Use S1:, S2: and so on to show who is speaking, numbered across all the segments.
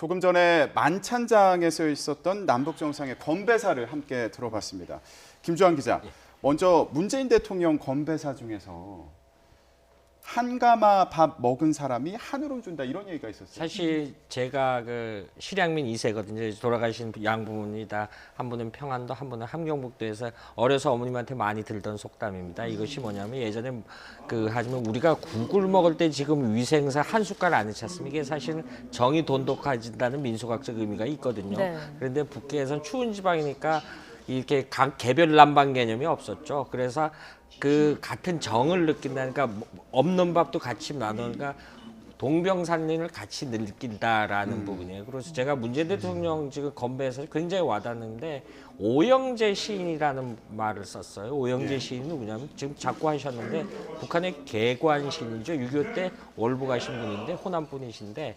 S1: 조금 전에 만찬장에서 있었던 남북 정상의 건배사를 함께 들어봤습니다. 김주환 기자, 먼저 문재인 대통령 건배사 중에서 한 가마 밥 먹은 사람이 한우를 준다 이런 얘기가 있었어요.
S2: 사실 제가 그 실향민 2세거든요. 돌아가신 양부모님이 다 한 분은 평안도, 한 분은 함경북도에서 어려서 어머님한테 많이 들던 속담입니다. 이것이 뭐냐면 예전에 하지만 우리가 국을 먹을 때 지금 위생사 한 숟갈 안 넣잖습니까? 이게 사실은 정이 돈독해진다는 민俗학적 의미가 있거든요.
S3: 네.
S2: 그런데 북계에서는 추운 지방이니까 이렇게 각 개별 난방 개념이 없었죠. 그래서 그 같은 정을 느낀다니까 없는 밥도 같이 나누니까 동병상련을 같이 느낀다라는 부분이에요. 그래서 제가 문재인 대통령 지금 건배에서 굉장히 와닿는데 오영재 시인이라는 말을 썼어요. 오영재 시인은 누구냐면 지금 자꾸 하셨는데 북한의 개관 시인이죠. 6.25 때 월부 가신 분인데 호남 분이신데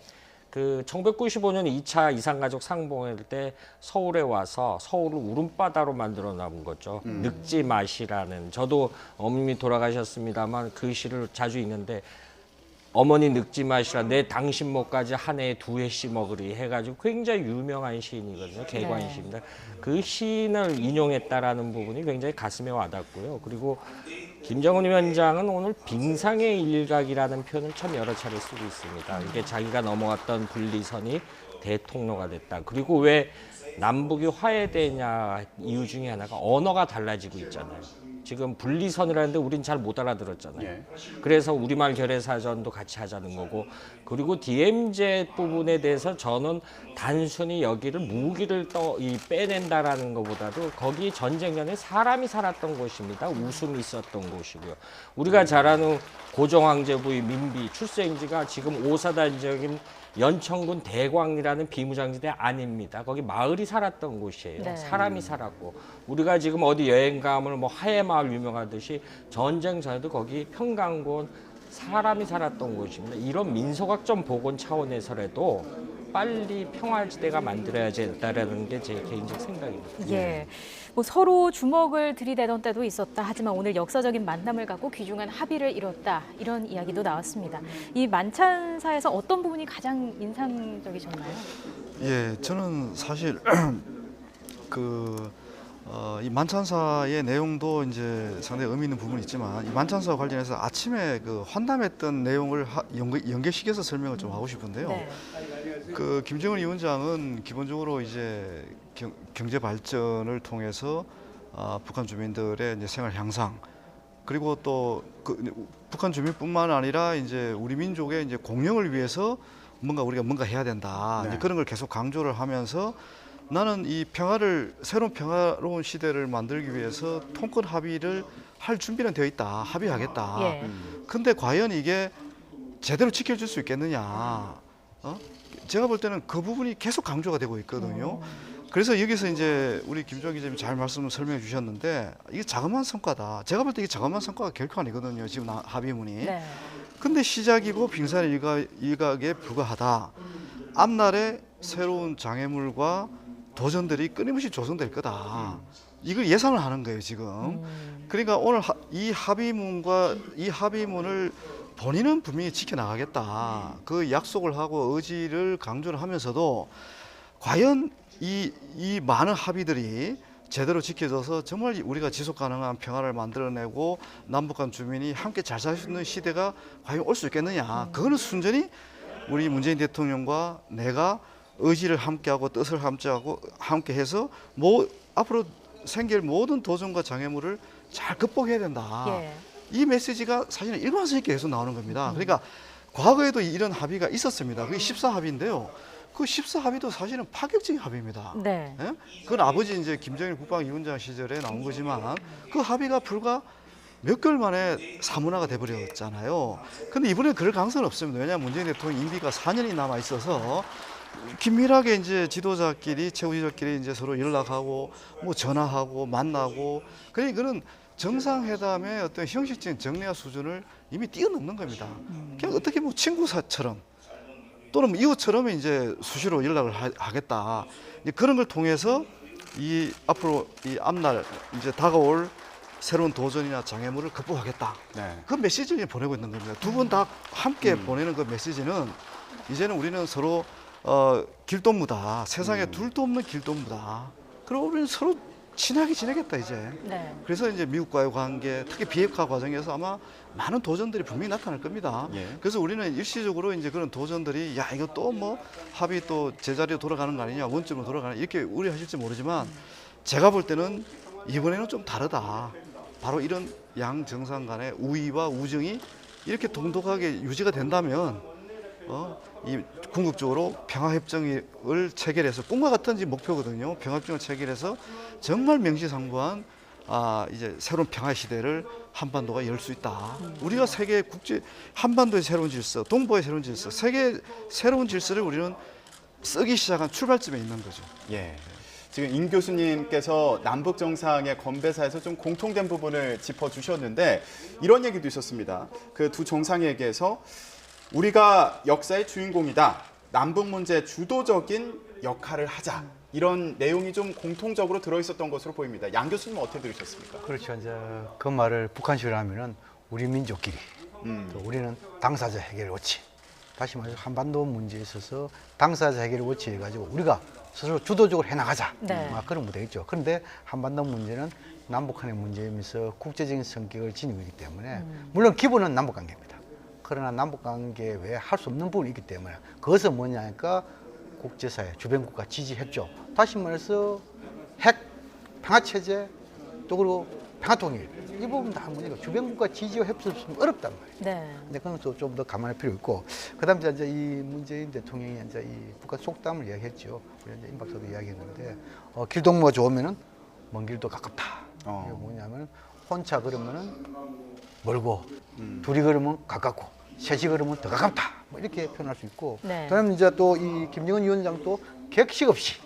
S2: 그 1995년 2차 이산가족 상봉할 때 서울에 와서 서울을 울음바다로 만들어 놔본 거죠. 늙지 마시라는. 저도 어머님이 돌아가셨습니다만 그 시를 자주 읽는데 어머니 늙지 마시라 내 당신 목까지 한 해에 2회씩 먹으리 해가지고 굉장히 유명한 시인이거든요. 개관시입니다. 그 시인을 인용했다라는 부분이 굉장히 가슴에 와닿고요. 그리고 김정은 위원장은 오늘 빙상의 일각이라는 표현을 참 여러 차례 쓰고 있습니다. 이게 자기가 넘어갔던 분리선이 대통로가 됐다. 그리고 왜 남북이 화해되냐 이유 중에 하나가 언어가 달라지고 있잖아요. 지금 분리선이라는데 우린 잘 못 알아들었잖아요.
S1: 예.
S2: 그래서 우리말 결의사전도 같이 하자는 거고 그리고 DMZ 부분에 대해서 저는 단순히 여기를 무기를 빼낸다라는 것보다도 거기 전쟁 전에 사람이 살았던 곳입니다. 웃음이 있었던 곳이고요. 우리가 잘 아는 고종황제부의 민비 출생지가 지금 오사단 지역인 연천군 대광이라는 비무장지대 아닙니다. 거기 마을이 살았던 곳이에요.
S3: 네.
S2: 사람이 살았고 우리가 지금 어디 여행 가면 뭐 하회마을 유명하듯이 전쟁 전에도 거기 평강군 사람이 살았던 곳입니다. 이런 민속학적 복원 차원에서라도 빨리 평화지대가 만들어야 된다는 게 제 개인적 생각입니다.
S3: 예. 뭐 서로 주먹을 들이대던 때도 있었다. 하지만 오늘 역사적인 만남을 갖고 귀중한 합의를 이뤘다. 이런 이야기도 나왔습니다. 이 만찬사에서 어떤 부분이 가장 인상적이셨나요?
S4: 예, 저는 사실 이 만찬사의 내용도 이제 상당히 의미 있는 부분이 있지만 이 만찬사와 관련해서 아침에 그 환담했던 내용을 연계시켜서 설명을 좀 하고 싶은데요.
S3: 네.
S4: 그 김정은 위원장은 기본적으로 이제 경제 발전을 통해서 북한 주민들의 이제 생활 향상 그리고 또 북한 주민뿐만 아니라 이제 우리 민족의 이제 공영을 위해서 우리가 뭔가 해야 된다.
S1: 네.
S4: 이제 그런 걸 계속 강조를 하면서 나는 이 새로운 평화로운 시대를 만들기 위해서 통큰 합의를 할 준비는 되어 있다. 합의하겠다.
S3: 예.
S4: 근데 과연 이게 제대로 지켜줄 수 있겠느냐. 제가 볼 때는 그 부분이 계속 강조가 되고 있거든요. 그래서 여기서 이제 우리 김주환 기자님이 잘 설명해 주셨는데 이게 자그마한 성과다. 제가 볼 때 이게 자그마한 성과가 결코 아니거든요. 지금 합의문이.
S3: 네.
S4: 근데 시작이고 빙산의 일각에 불과하다. 앞날에 새로운 장애물과 도전들이 끊임없이 조성될 거다. 이걸 예상을 하는 거예요, 지금. 그러니까 오늘 이 합의문을 본인은 분명히 지켜나가겠다. 그 약속을 하고 의지를 강조를 하면서도 과연 이 많은 합의들이 제대로 지켜져서 정말 우리가 지속 가능한 평화를 만들어내고 남북한 주민이 함께 잘 살 수 있는 시대가 과연 올 수 있겠느냐. 그거는 순전히 우리 문재인 대통령과 내가 의지를 함께하고 뜻을 함께해서 앞으로 생길 모든 도전과 장애물을 잘 극복해야 된다.
S3: 예.
S4: 이 메시지가 사실은 일관성 있게 계속 나오는 겁니다. 그러니까 과거에도 이런 합의가 있었습니다. 그게 14합의인데요. 그 14합의도 사실은 파격적인 합의입니다.
S3: 네.
S4: 예? 그건 아버지 이제 김정일 국방위원장 시절에 나온 거지만 그 합의가 불과 몇 개월 만에 사문화가 돼버렸잖아요. 근데 이번에 그럴 가능성은 없습니다. 왜냐하면 문재인 대통령 임기가 4년이 남아 있어서 긴밀하게 이제 최고 지도자끼리 이제 서로 연락하고 뭐 전화하고 만나고 그러니까 이거는 정상회담의 어떤 형식적인 정례화 수준을 이미 뛰어넘는 겁니다. 그냥 어떻게 뭐 친구사처럼 또는 뭐 이웃처럼 이제 수시로 연락을 하겠다. 이제 그런 걸 통해서 앞으로 이 앞날 이제 다가올 새로운 도전이나 장애물을 극복하겠다.
S1: 네.
S4: 그 메시지를 보내고 있는 겁니다. 두 분 다 함께 보내는 그 메시지는 이제는 우리는 서로 길동무다. 세상에 둘도 없는 길동무다. 그리고 우리는 서로 친하게 지내겠다 이제.
S3: 네.
S4: 그래서 이제 미국과의 관계, 특히 비핵화 과정에서 아마 많은 도전들이 분명히 나타날 겁니다.
S1: 예.
S4: 그래서 우리는 일시적으로 이제 그런 도전들이 야 이거 또 뭐 합의 또 제자리로 돌아가는 거 아니냐, 원점으로 돌아가는 이렇게 우려하실지 모르지만 제가 볼 때는 이번에는 좀 다르다. 바로 이런 양 정상 간의 우위와 우정이 이렇게 동독하게 유지가 된다면 이 궁극적으로 평화협정을 체결해서 꿈과 같은 목표거든요. 평화협정을 체결해서 정말 명시상부한 이제 새로운 평화 시대를 한반도가 열 수 있다. 우리가 세계 국제 한반도의 새로운 질서, 동북아의 새로운 질서, 세계 새로운 질서를 우리는 쓰기 시작한 출발점에 있는 거죠.
S1: 예. 지금 임 교수님께서 남북 정상의 건배사에서 좀 공통된 부분을 짚어주셨는데 이런 얘기도 있었습니다. 그 두 정상에게서 우리가 역사의 주인공이다. 남북 문제 주도적인 역할을 하자. 이런 내용이 좀 공통적으로 들어있었던 것으로 보입니다. 양 교수님은 어떻게 들으셨습니까?
S5: 그렇죠. 이제 그 말을 북한식으로 하면은 우리 민족끼리 또 우리는 당사자 해결 원칙. 다시 말해서 한반도 문제에 있어서 당사자 해결 원칙 해가지고 우리가 스스로 주도적으로 해나가자.
S3: 네.
S5: 그런 무대겠죠. 그런데 한반도 문제는 남북한의 문제이면서 국제적인 성격을 지니고 있기 때문에 물론 기본은 남북관계입니다. 그러나 남북관계 외에 할 수 없는 부분이 있기 때문에 그것은 뭐냐니까 국제사회 주변국가 지지했죠. 다시 말해서 핵 평화체제 또 그리고 평화통일 이 부분 다 뭐니까 주변국가 지지와 협조 없으면 어렵단 말이에요.
S3: 네.
S5: 근데 그건 또 좀 더 감안할 필요 있고 그다음에 이제 이 문재인 대통령이 이제 이 북한 속담을 이야기했죠. 우리 이제 임 박사도 이야기했는데 길동무가 좋으면은 먼 길도 가깝다. 이게 뭐냐면 혼자 걸으면은 멀고 둘이 걸으면 가깝고 셋이 걸으면 더 가깝다. 뭐 이렇게 표현할 수 있고
S3: 네.
S5: 그다음에 이제 또 이 김정은 위원장도 격식 없이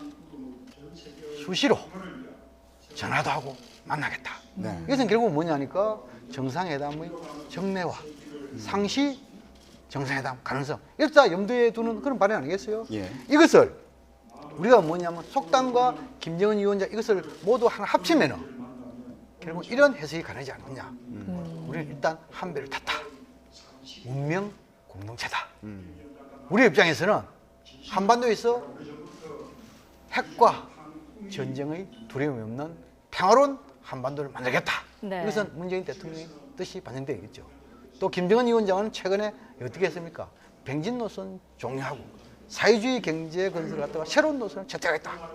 S5: 수시로 전화도 하고 만나겠다.
S1: 네.
S5: 이것은 결국 뭐냐니까 정상회담의 정례화, 상시 정상회담 가능성 이것 다 염두에 두는 그런 발언 아니겠어요?
S1: 예.
S5: 이것을 우리가 뭐냐면 속담과 김정은 위원장 이것을 모두 하나 합치면은 결국 이런 해석이 가능하지 않느냐. 우리는 일단 한 배를 탔다. 운명 공동체다. 우리 입장에서는 한반도에서 핵과 전쟁의 두려움이 없는 평화로운 한반도를 만들겠다.
S3: 네.
S5: 이것은 문재인 대통령의 뜻이 반영되어 있겠죠. 또 김정은 위원장은 최근에 어떻게 했습니까? 병진 노선 종료하고 사회주의 경제 건설을 갖다가 새로운 노선을 채택하겠다.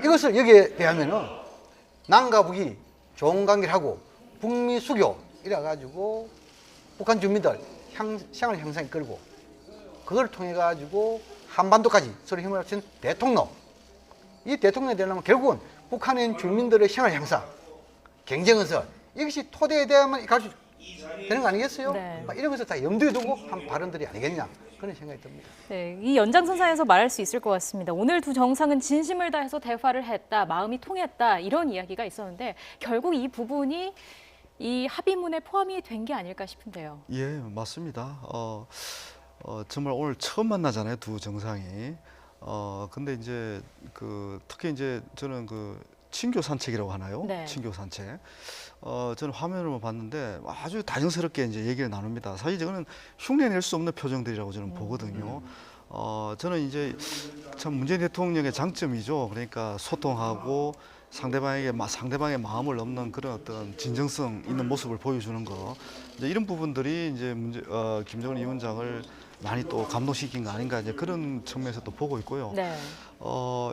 S5: 이것을 여기에 대하면은 남과 북이 좋은 관계를 하고 북미 수교 이래 가지고 북한 주민들 생활 형상이 끌고 그걸 통해 가지고 한반도까지 서로 힘을 합친 대통령. 이 대통령이 되려면 결국은 북한인 주민들의 생활 향상, 경제 건설 이것이 토대에 대하면 갈 수 되는 거 아니겠어요?
S3: 네.
S5: 이런 것을 다 염두에 두고 한 발언들이 아니겠냐 그런 생각이 듭니다.
S3: 네, 이 연장선상에서 말할 수 있을 것 같습니다. 오늘 두 정상은 진심을 다해서 대화를 했다, 마음이 통했다 이런 이야기가 있었는데 결국 이 부분이 이 합의문에 포함이 된 게 아닐까 싶은데요.
S4: 예, 맞습니다. 정말 오늘 처음 만나잖아요, 두 정상이. 근데 이제 특히 이제 저는 친교 산책이라고 하나요?
S3: 네.
S4: 친교 산책. 저는 화면을 봤는데 아주 다정스럽게 이제 얘기를 나눕니다. 사실 저거는 흉내낼 수 없는 표정들이라고 저는 보거든요. 저는 이제 참 문재인 대통령의 장점이죠. 그러니까 소통하고 상대방의 마음을 넘는 그런 어떤 진정성 있는 모습을 보여주는 거. 이제 이런 부분들이 이제 김정은 위원장을 많이 또 감동시킨 거 아닌가 이제 그런 측면에서 또 보고 있고요.
S3: 네.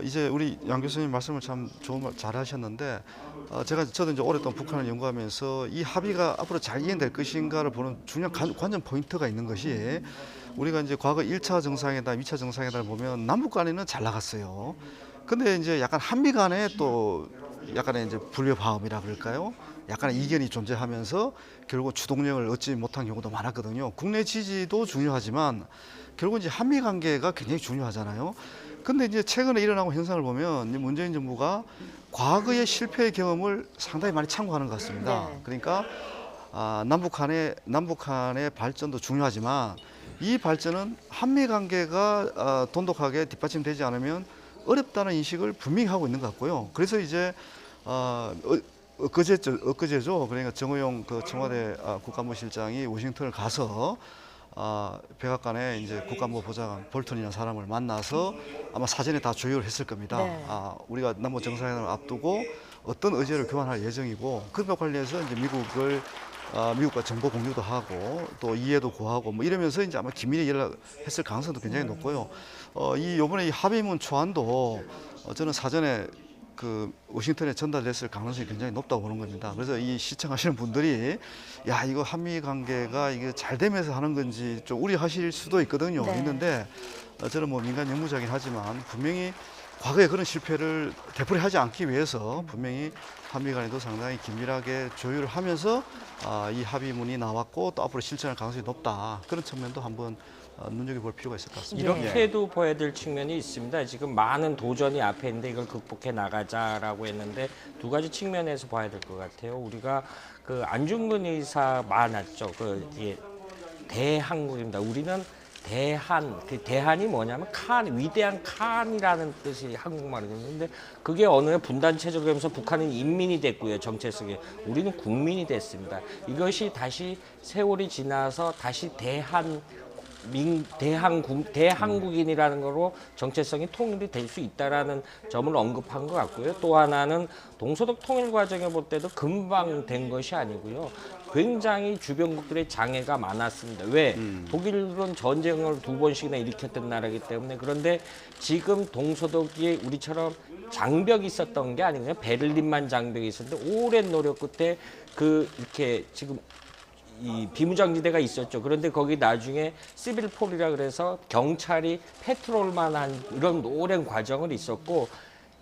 S4: 이제 우리 양 교수님 말씀을 참 잘 하셨는데 저도 이제 오랫동안 북한을 연구하면서 이 합의가 앞으로 잘 이행될 것인가를 보는 중요한 관전 포인트가 있는 것이 우리가 이제 과거 1차 정상회담, 2차 정상회담을 보면 남북 간에는 잘 나갔어요. 근데 이제 약간 한미 간에 또 약간의 이제 불협화음이라 그럴까요? 약간의 이견이 존재하면서 결국 주동력을 얻지 못한 경우도 많았거든요. 국내 지지도 중요하지만 결국 이제 한미 관계가 굉장히 중요하잖아요. 근데 이제 최근에 일어나고 현상을 보면 이제 문재인 정부가 과거의 실패의 경험을 상당히 많이 참고하는 것 같습니다.
S3: 네.
S4: 그러니까 남북한의 발전도 중요하지만 이 발전은 한미 관계가 돈독하게 뒷받침되지 않으면 어렵다는 인식을 분명히 하고 있는 것 같고요. 그래서 이제 엊그제죠. 그러니까 정호영 청와대 국가안보실장이 워싱턴을 가서 백악관의 이제 국가안보보좌관 볼턴이라는 사람을 만나서 아마 사전에 다 조율을 했을 겁니다.
S3: 네.
S4: 우리가 남북 정상회담을 앞두고 어떤 의제를 교환할 예정이고 그것과 관련해서 이제 미국과 정보 공유도 하고 또 이해도 구하고 뭐 이러면서 이제 아마 긴밀히 연락했을 가능성도 굉장히 높고요. 요번에 이 합의문 초안도 저는 사전에 그 워싱턴에 전달됐을 가능성이 굉장히 높다고 보는 겁니다. 그래서 이 시청하시는 분들이 야 이거 한미 관계가 이게 잘 되면서 하는 건지 좀 우려하실 수도 있거든요.
S3: 네.
S4: 있는데 저는 뭐 민간 연구자긴 하지만 분명히 과거에 그런 실패를 되풀이하지 않기 위해서 분명히 한미 간에도 상당히 긴밀하게 조율을 하면서 이 합의문이 나왔고 또 앞으로 실천할 가능성이 높다. 그런 측면도 한번 눈여겨볼 필요가 있을 것 같습니다.
S2: 이렇게도 봐야 될 측면이 있습니다. 지금 많은 도전이 앞에 있는데 이걸 극복해 나가자라고 했는데 두 가지 측면에서 봐야 될 것 같아요. 우리가 그 안중근 의사 많았죠. 대한국입니다. 우리는 대한, 그 대한이 뭐냐면 위대한 칸이라는 뜻이 한국말이거든요. 근데 그게 어느 분단 체제가 되면서 북한은 인민이 됐고요. 정체성이. 우리는 국민이 됐습니다. 이것이 다시 세월이 지나서 다시 대한국인이라는 거로 정체성이 통일이 될 수 있다라는 점을 언급한 것 같고요. 또 하나는 동서독 통일 과정에 볼 때도 금방 된 것이 아니고요. 굉장히 주변국들의 장애가 많았습니다. 왜? 독일은 전쟁을 2번씩이나 일으켰던 나라이기 때문에. 그런데 지금 동서독이 우리처럼 장벽이 있었던 게 아니고요. 베를린만 장벽이 있었는데 오랜 노력 끝에 이렇게 지금 이 비무장지대가 있었죠. 그런데 거기 나중에 시빌폴이라 그래서 경찰이 패트롤만 한 이런 오랜 과정을 있었고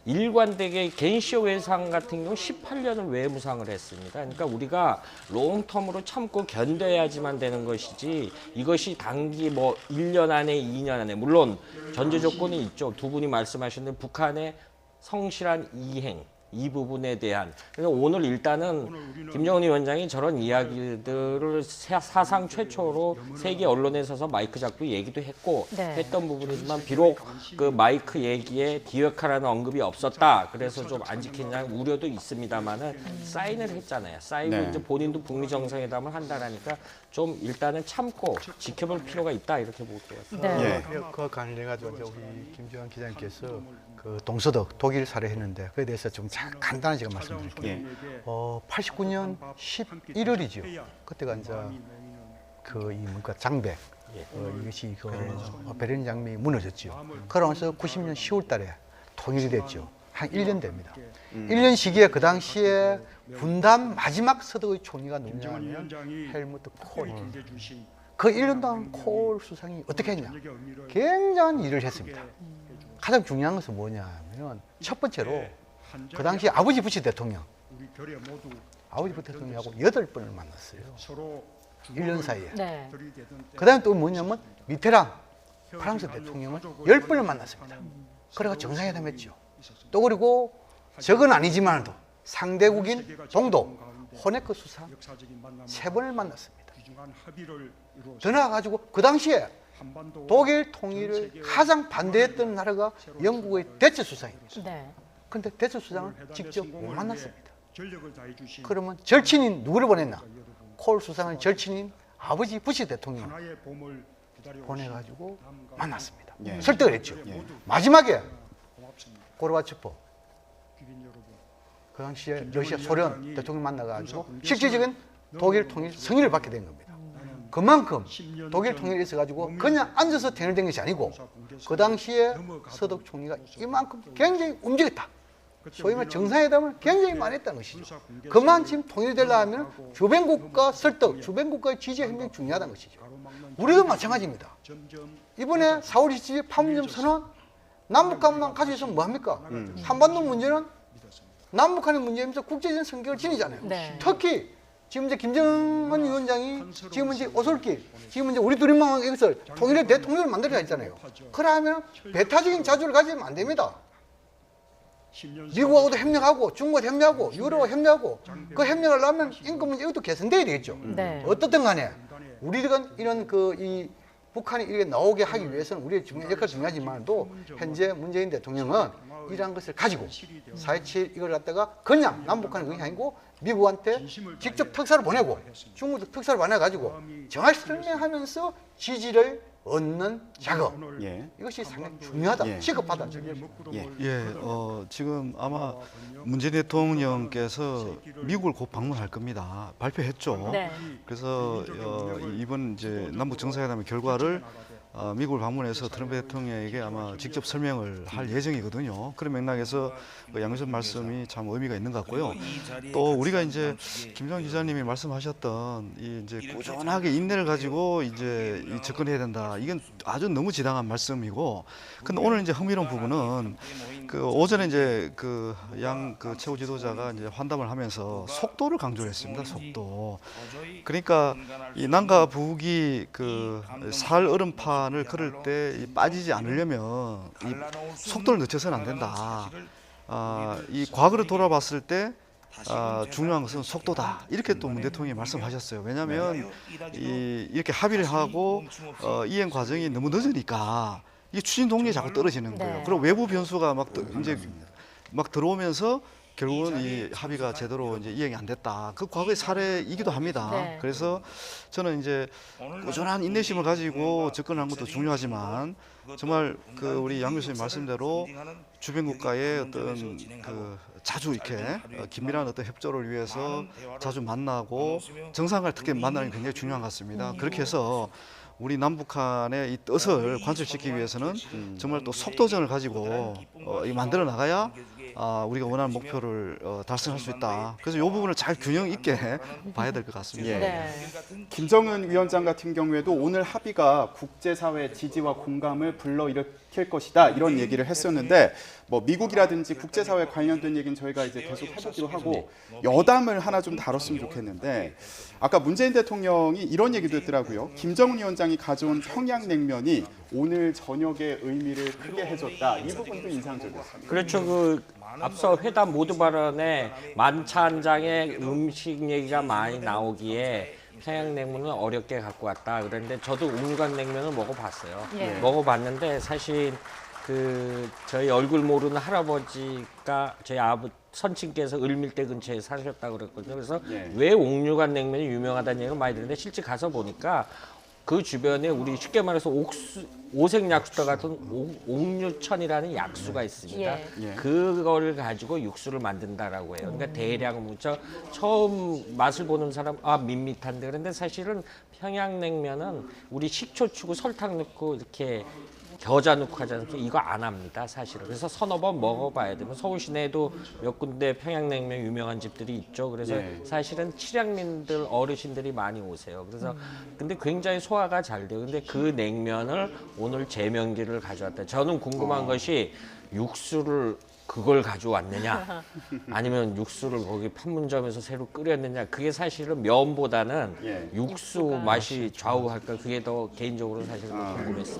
S2: 일관되게 겐시오 외상 같은 경우 18년을 외무상을 했습니다. 그러니까 우리가 롱텀으로 참고 견뎌야지만 되는 것이지 이것이 단기 뭐 1년 안에 2년 안에 물론 전제 조건이 있죠. 두 분이 말씀하셨는데 북한의 성실한 이행 이 부분에 대한 그래서 오늘 일단은 김정은 위원장이 저런 이야기들을 사상 최초로 세계 언론에 서서 마이크 잡고 얘기도 했고
S3: 네.
S2: 했던 부분이지만 비록 그 마이크 얘기에 디어카라는 언급이 없었다 그래서 좀 안 지키냐 우려도 있습니다만은 사인을 했잖아요. 사인을
S1: 네.
S2: 이제 본인도 북미 정상회담을 한다라니까 좀 일단은 참고 지켜볼 필요가 있다 이렇게 볼 것 같습니다.
S3: 네.
S1: 예.
S5: 그 관련해가지고 이제 우리 김주환 기자님께서 그 동서독 독일 사례했는데 그에 대해서 좀 간단히 제가 말씀드릴게요.
S1: 예.
S5: 89년 11월이죠. 그때가 이제 장벽 이것이 베를린 장벽이 무너졌죠. 그러면서 90년 10월달에 통일이 됐죠. 한 1년 됩니다. 1년 시기에 그 당시에 분단 마지막 서독의 총리가 누구냐면 헬무트 콜. 그 1년 동안 콜 수상이 어떻게 했냐? 굉장한 일을 했습니다. 가장 중요한 것은 뭐냐면 첫 번째로 그 당시 아버지 부시 대통령하고 8번을 만났어요. 1년 사이에.
S3: 네.
S5: 그 다음에 또 뭐냐면 미테랑 프랑스 대통령을 10번을 만났습니다. 그래가 정상회담 했죠. 또 그리고 적은 아니지만도 상대국인 동독 호네크 수상 3번을 만났습니다. 더 나아가지고 그 당시에 독일 통일을 가장 반대했던 나라가 영국의 대처 수상입니다.
S3: 네.
S5: 그런데 대처 수상을 직접 못 만났습니다. 그러면 절친인 누구를 보냈나? 콜 수상의 절친인 아버지 부시 대통령을 보내가지고 만났습니다.
S1: 예.
S5: 설득을 했죠.
S1: 예.
S5: 마지막에 고르바초프 그 당시에 러시아 소련 대통령 만나가지고 실질적인 독일 통일 승인을 받게 된 겁니다. 그만큼 독일 통일이 있어가지고 그냥 앉아서 대응된 것이 아니고 그 당시에 서독 총리가 이만큼 굉장히 움직였다. 소위 말해 정상회담을 굉장히 많이 했다는 것이죠. 그만큼 통일되려면 주변국가 설득, 주변국가의 지지 행동이 중요하다는 것이죠. 우리도 마찬가지입니다. 이번에 4월 27일 판문점 선언 남북한만 가지고 있으면 뭐합니까? 한반도 문제는 남북한의 문제이면서 국제적인 성격을 지니잖아요.
S3: 네.
S5: 특히 지금 이제 김정은 위원장이 지금 이제 오솔길, 지금 이제 우리 둘이만 이것을 통일의 대통령을 만들어야 했잖아요. 그러면 배타적인 자주를 가지면 안 됩니다. 미국하고도 협력하고 중국하고 협력하고 유럽하고 협력하고 그 협력을 하면 인권 문제 이것도 개선돼야 되겠죠.
S3: 네.
S5: 어떻든 간에 우리가 이런 이 북한이 이렇게 나오게 하기 위해서는 우리의 역할이 중요하지만도 현재 문재인 대통령은 이러한 것을 가지고 4.27 이걸 갖다가 그냥 남북한의 것이 아니고 미국한테 직접 특사를 보내고 중국도 특사를 보내가지고 정확히 설명하면서 지지를 얻는 작업.
S1: 예.
S5: 이것이 상당히 중요하다.
S1: 예.
S5: 시급하다.
S4: 예, 지금 아마 문재인 대통령께서 미국을 곧 방문할 겁니다. 발표했죠.
S3: 네.
S4: 그래서 이번 이제 남북 정상회담의 결과를 미국을 방문해서 트럼프 대통령에게 아마 직접 설명을 할 예정이거든요. 그런 맥락에서 양 교수님 말씀이 참 의미가 있는 것 같고요. 또 우리가 이제 김정은 기자님이 말씀하셨던 이 이제 꾸준하게 인내를 가지고 이제 이 접근해야 된다. 이건 아주 너무 지당한 말씀이고, 근데 오늘 이제 흥미로운 부분은 그 오전에 이제 그 양 그 최고 지도자가 이제 환담을 하면서 속도를 강조를 했습니다. 속도. 그러니까 이 남과 북이 그 살 얼음판을 걸을 때 빠지지 않으려면 이 속도를 늦춰서는 안 된다. 이 과거를 돌아봤을 때 중요한 것은 속도다. 이렇게 또 문 대통령이 말씀하셨어요. 왜냐하면 이렇게 합의를 하고 이행 과정이 너무 늦으니까 이게 추진 동력이 자꾸 떨어지는 거예요.
S3: 네.
S4: 그리고 외부 변수가 이제 막 들어오면서 결국은 이 합의가 제대로 이제 이행이 안 됐다. 그 과거의 사례이기도 합니다.
S3: 네.
S4: 그래서 저는 이제 꾸준한 인내심을 가지고 접근하는 것도 중요하지만 정말 그 우리 양 교수님 말씀대로 주변 국가의 어떤 그 자주 이렇게 긴밀한 어떤 협조를 위해서 자주 만나고 정상을 특히 만나는 게 굉장히 중요한 것 같습니다. 그렇게 해서 우리 남북한의 이 뜻을 관철시키기 위해서는 정말 또 속도전을 가지고 만들어 나가야 우리가 원하는 목표를 달성할 수 있다. 그래서 이 부분을 잘 균형 있게 봐야 될 것 같습니다.
S1: 예.
S3: 네.
S1: 김정은 위원장 같은 경우에도 오늘 합의가 국제사회 지지와 공감을 불러일으킬 것이다 이런 얘기를 했었는데 뭐 미국이라든지 국제사회 관련된 얘기는 저희가 이제 계속 해보기로 하고 여담을 하나 좀 다뤘으면 좋겠는데 아까 문재인 대통령이 이런 얘기도 했더라고요. 김정은 위원장이 가져온 평양냉면이 오늘 저녁의 의미를 크게 해줬다. 이 부분도 인상적이었습니다.
S2: 그렇죠. 그 앞서 회담 모두 발언에 만찬장에 음식 얘기가 많이 나오기에 평양냉면은 어렵게 갖고 왔다. 그런데 저도 옥류관 냉면을 먹어봤어요.
S3: 예.
S2: 먹어봤는데 사실 그 저희 얼굴 모르는 할아버지가 저희 선친께서 을밀대 근처에 사셨다고 그랬거든요. 그래서
S1: 예.
S2: 왜 옥류관 냉면이 유명하다는 얘기를 많이 듣는데 실제 가서 보니까 그 주변에 우리 쉽게 말해서 오색약수터 같은 옥류천이라는 약수가 있습니다.
S3: 예.
S1: 예.
S2: 그거를 가지고 육수를 만든다라고 해요. 그러니까 대량 처음 맛을 보는 사람 밋밋한데 그런데 사실은 평양냉면은 우리 식초 추고 설탕 넣고 이렇게 겨자 넣고 하지 않습니까? 이거 안 합니다, 사실은. 그래서 서너 번 먹어봐야 되고 서울 시내에도 몇 군데 평양냉면 유명한 집들이 있죠. 그래서
S1: 예.
S2: 사실은 칠양민들 어르신들이 많이 오세요. 그래서 근데 굉장히 소화가 잘 돼요. 근데 그 냉면을 오늘 제명기를 가져왔다. 저는 궁금한 것이 육수를 그걸 가져왔느냐 아니면 육수를 거기 판문점에서 새로 끓였느냐 그게 사실은 면보다는
S1: 예.
S2: 육수 맛이 좌우할까 그게 더 개인적으로 사실은 궁금했습니다.